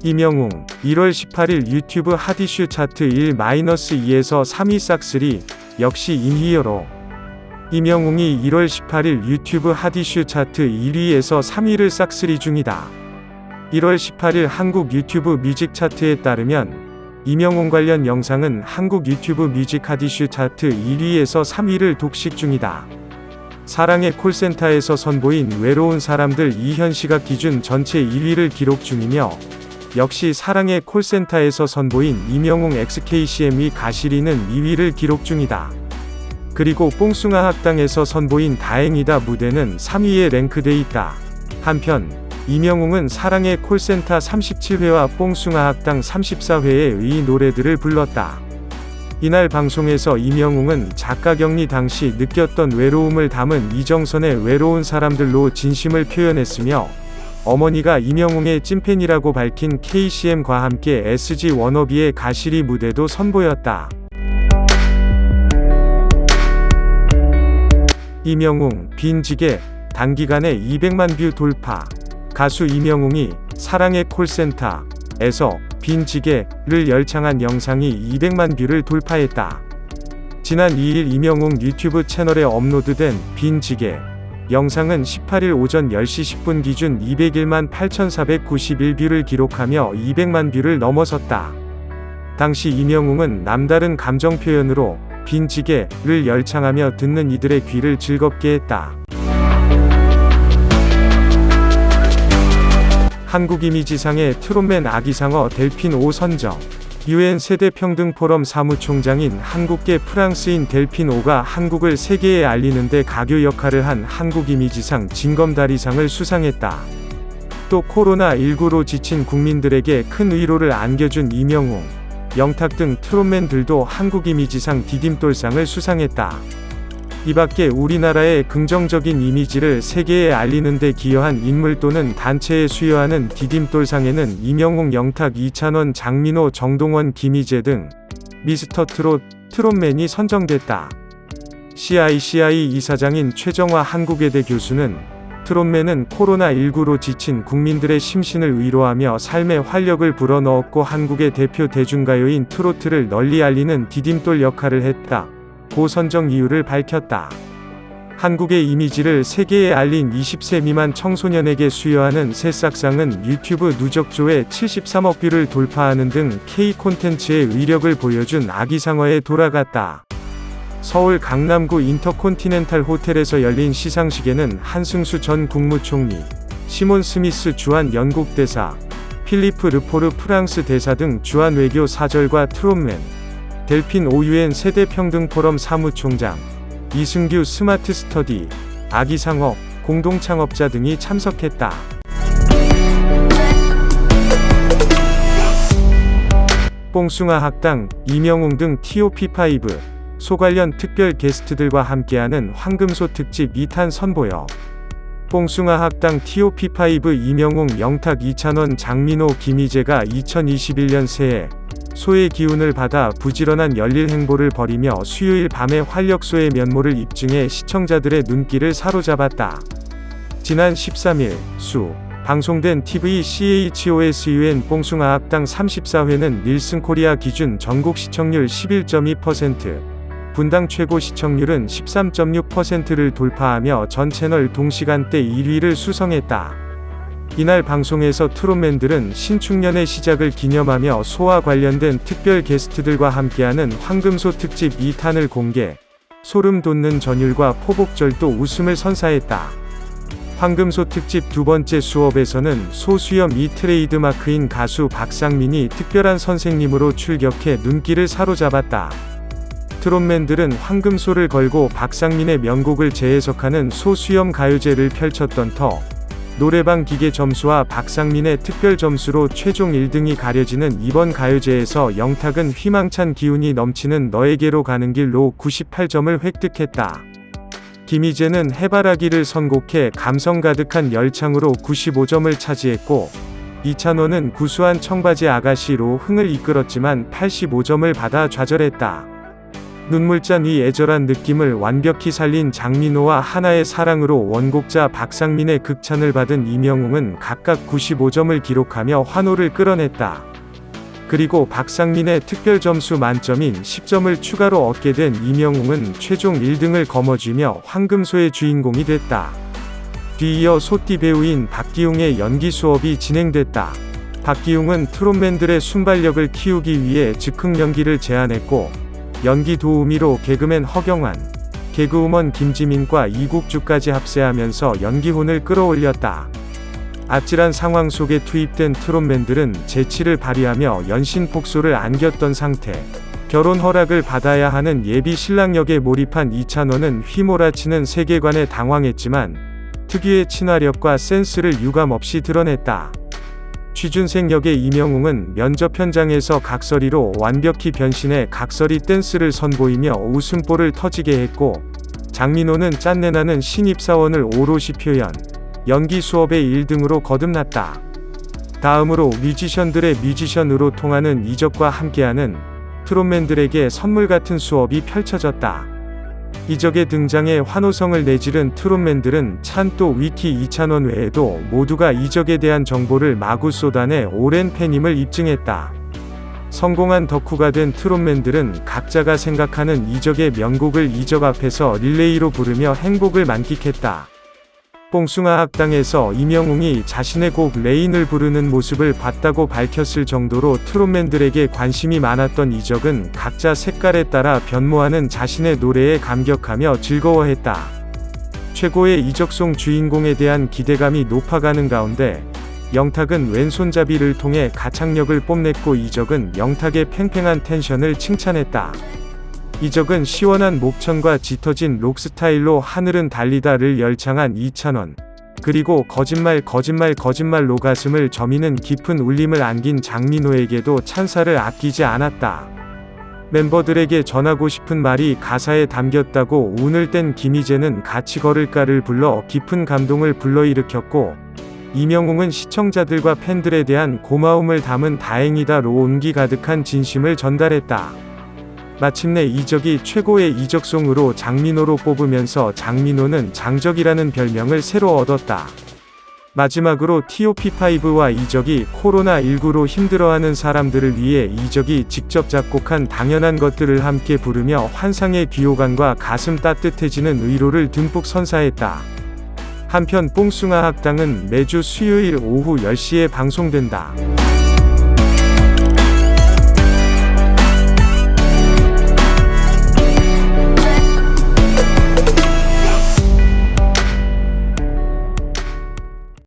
이명웅 1월 18일 유튜브 핫 이슈 차트 1-2에서 3위 싹쓸이, 역시 인히어로. 이명웅이 1월 18일 유튜브 핫 이슈 차트 1위에서 3위를 싹쓸이 중이다. 1월 18일 한국 유튜브 뮤직 차트에 따르면 이명웅 관련 영상은 한국 유튜브 뮤직 핫 이슈 차트 1위에서 3위를 독식 중이다. 사랑의 콜센터에서 선보인 외로운 사람들 이현시각 기준 전체 1위를 기록 중이며, 역시 사랑의 콜센터에서 선보인 이명웅 XKCM이 가시리는 2위를 기록 중이다. 그리고 뽕숭아 학당에서 선보인 다행이다 무대는 3위에 랭크돼 있다. 한편 이명웅은 사랑의 콜센터 37회와 뽕숭아 학당 34회의 의 노래들을 불렀다. 이날 방송에서 이명웅은 작가격리 당시 느꼈던 외로움을 담은 이정선의 외로운 사람들로 진심을 표현했으며, 어머니가 이명웅의 찐팬이라고 밝힌 KCM과 함께 SG 워너비의 가시리 무대도 선보였다. 이명웅 빈지게 단기간에 200만 뷰 돌파. 가수 이명웅이 사랑의 콜센터에서 빈지게를 열창한 영상이 200만 뷰를 돌파했다. 지난 2일 이명웅 유튜브 채널에 업로드된 빈지게 영상은 18일 오전 10시 10분 기준 201만 8,491뷰를 기록하며 200만 뷰를 넘어섰다. 당시 이명웅은 남다른 감정 표현으로 빈지게를 열창하며 듣는 이들의 귀를 즐겁게 했다. 한국이미지상의 트롯맨 아기상어 델핀 5 선정. UN 세대평등포럼 사무총장인 한국계 프랑스인 델핀 5가 한국을 세계에 알리는 데 가교 역할을 한 한국이미지상 징검다리상을 수상했다. 또 코로나19로 지친 국민들에게 큰 위로를 안겨준 이명웅, 영탁 등 트롯맨들도 한국이미지상 디딤돌상을 수상했다. 이밖에 우리나라의 긍정적인 이미지를 세계에 알리는 데 기여한 인물 또는 단체에 수여하는 디딤돌상에는 이명웅, 영탁, 이찬원, 장민호, 정동원, 김희재 등 미스터 트롯, 트롯맨이 선정됐다. CICI 이사장인 최정화 한국외대 교수는 트롯맨은 코로나19로 지친 국민들의 심신을 위로하며 삶의 활력을 불어넣었고 한국의 대표 대중가요인 트로트를 널리 알리는 디딤돌 역할을 했다. 고 선정 이유를 밝혔다. 한국의 이미지를 세계에 알린 20세 미만 청소년에게 수여하는 새싹상은 유튜브 누적 조회 73억 뷰를 돌파하는 등 K 콘텐츠의 위력을 보여준 아기상어에 돌아갔다. 서울 강남구 인터콘티넨탈 호텔에서 열린 시상식에는 한승수 전 국무총리, 시몬 스미스 주한 영국 대사, 필리프 르포르 프랑스 대사 등 주한 외교 사절과 트롯맨, 델핀 5 UN 세대평등포럼 사무총장, 이승규 스마트 스터디, 아기상어 공동창업자 등이 참석했다. 뽕숭아 학당, 이명웅 등 TOP5, 소 관련 특별 게스트들과 함께하는 황금소 특집 2탄 선보여. 뽕숭아 학당 TOP5 이명웅, 영탁, 이찬원, 장민호, 김희재가 2021년 새해 소의 기운을 받아 부지런한 열일 행보를 벌이며 수요일 밤에 활력소의 면모를 입증해 시청자들의 눈길을 사로잡았다. 지난 13일 수 방송된 TV CHOSUN 뽕숭아 학당 34회는 닐슨 코리아 기준 전국 시청률 11.2%, 분당 최고 시청률은 13.6%를 돌파하며 전 채널 동시간대 1위를 수성했다. 이날 방송에서 트롯맨들은 신축년의 시작을 기념하며 소와 관련된 특별 게스트들과 함께하는 황금소 특집 2탄을 공개, 소름 돋는 전율과 포복절도 웃음을 선사했다. 황금소 특집 두 번째 수업에서는 소 수염이 트레이드마크인 가수 박상민이 특별한 선생님으로 출격해 눈길을 사로잡았다. 트롯맨들은 황금소를 걸고 박상민의 명곡을 재해석하는 소 수염 가요제를 펼쳤던 터, 노래방 기계 점수와 박상민의 특별 점수로 최종 1등이 가려지는 이번 가요제에서 영탁은 희망찬 기운이 넘치는 너에게로 가는 길로 98점을 획득했다. 김희재는 해바라기를 선곡해 감성 가득한 열창으로 95점을 차지했고, 이찬원은 구수한 청바지 아가씨로 흥을 이끌었지만 85점을 받아 좌절했다. 눈물짠 이 애절한 느낌을 완벽히 살린 장민호와 하나의 사랑으로 원곡자 박상민의 극찬을 받은 임영웅은 각각 95점을 기록하며 환호를 끌어냈다. 그리고 박상민의 특별 점수 만점인 10점을 추가로 얻게 된 임영웅은 최종 1등을 거머쥐며 황금소의 주인공이 됐다. 뒤이어 소띠 배우인 박기웅의 연기 수업이 진행됐다. 박기웅은 트롯맨들의 순발력을 키우기 위해 즉흥 연기를 제안했고, 연기 도우미로 개그맨 허경환, 개그우먼 김지민과 이국주까지 합세하면서 연기혼을 끌어올렸다. 아찔한 상황 속에 투입된 트롯맨들은 재치를 발휘하며 연신폭소를 안겼던 상태. 결혼 허락을 받아야 하는 예비 신랑 역에 몰입한 이찬원은 휘몰아치는 세계관에 당황했지만 특유의 친화력과 센스를 유감없이 드러냈다. 취준생 역의 임영웅은 면접 현장에서 각설이로 완벽히 변신해 각설이 댄스를 선보이며 웃음보를 터지게 했고, 장민호는 짠내나는 신입사원을 오롯이 표현, 연기 수업의 1등으로 거듭났다. 다음으로 뮤지션들의 뮤지션으로 통하는 이적과 함께하는 트롯맨들에게 선물 같은 수업이 펼쳐졌다. 이적의 등장에 환호성을 내지른 트롯맨들은 찬또 위키 이찬원 외에도 모두가 이적에 대한 정보를 마구 쏟아내 오랜 팬임을 입증했다. 성공한 덕후가 된 트롯맨들은 각자가 생각하는 이적의 명곡을 이적 앞에서 릴레이로 부르며 행복을 만끽했다. 뽕숭아 학당에서 임영웅이 자신의 곡 레인을 부르는 모습을 봤다고 밝혔을 정도로 트롯맨들에게 관심이 많았던 이적은 각자 색깔에 따라 변모하는 자신의 노래에 감격하며 즐거워했다. 최고의 이적송 주인공에 대한 기대감이 높아가는 가운데 영탁은 왼손잡이를 통해 가창력을 뽐냈고, 이적은 영탁의 팽팽한 텐션을 칭찬했다. 이적은 시원한 목청과 짙어진 록 스타일로 하늘은 달리다를 열창한 이찬원, 그리고 거짓말로 가슴을 저미는 깊은 울림을 안긴 장민호에게도 찬사를 아끼지 않았다. 멤버들에게 전하고 싶은 말이 가사에 담겼다고 운을 뗀 김희재는 같이 걸을까를 불러 깊은 감동을 불러일으켰고, 임영웅은 시청자들과 팬들에 대한 고마움을 담은 다행이다로 온기 가득한 진심을 전달했다. 마침내 이적이 최고의 이적송으로 장민호로 뽑으면서 장민호는 장적이라는 별명을 새로 얻었다. 마지막으로 TOP5와 이적이 코로나19로 힘들어하는 사람들을 위해 이적이 직접 작곡한 당연한 것들을 함께 부르며 환상의 귀호감과 가슴 따뜻해지는 의로를 듬뿍 선사했다. 한편 뽕숭아 학당은 매주 수요일 오후 10시에 방송된다.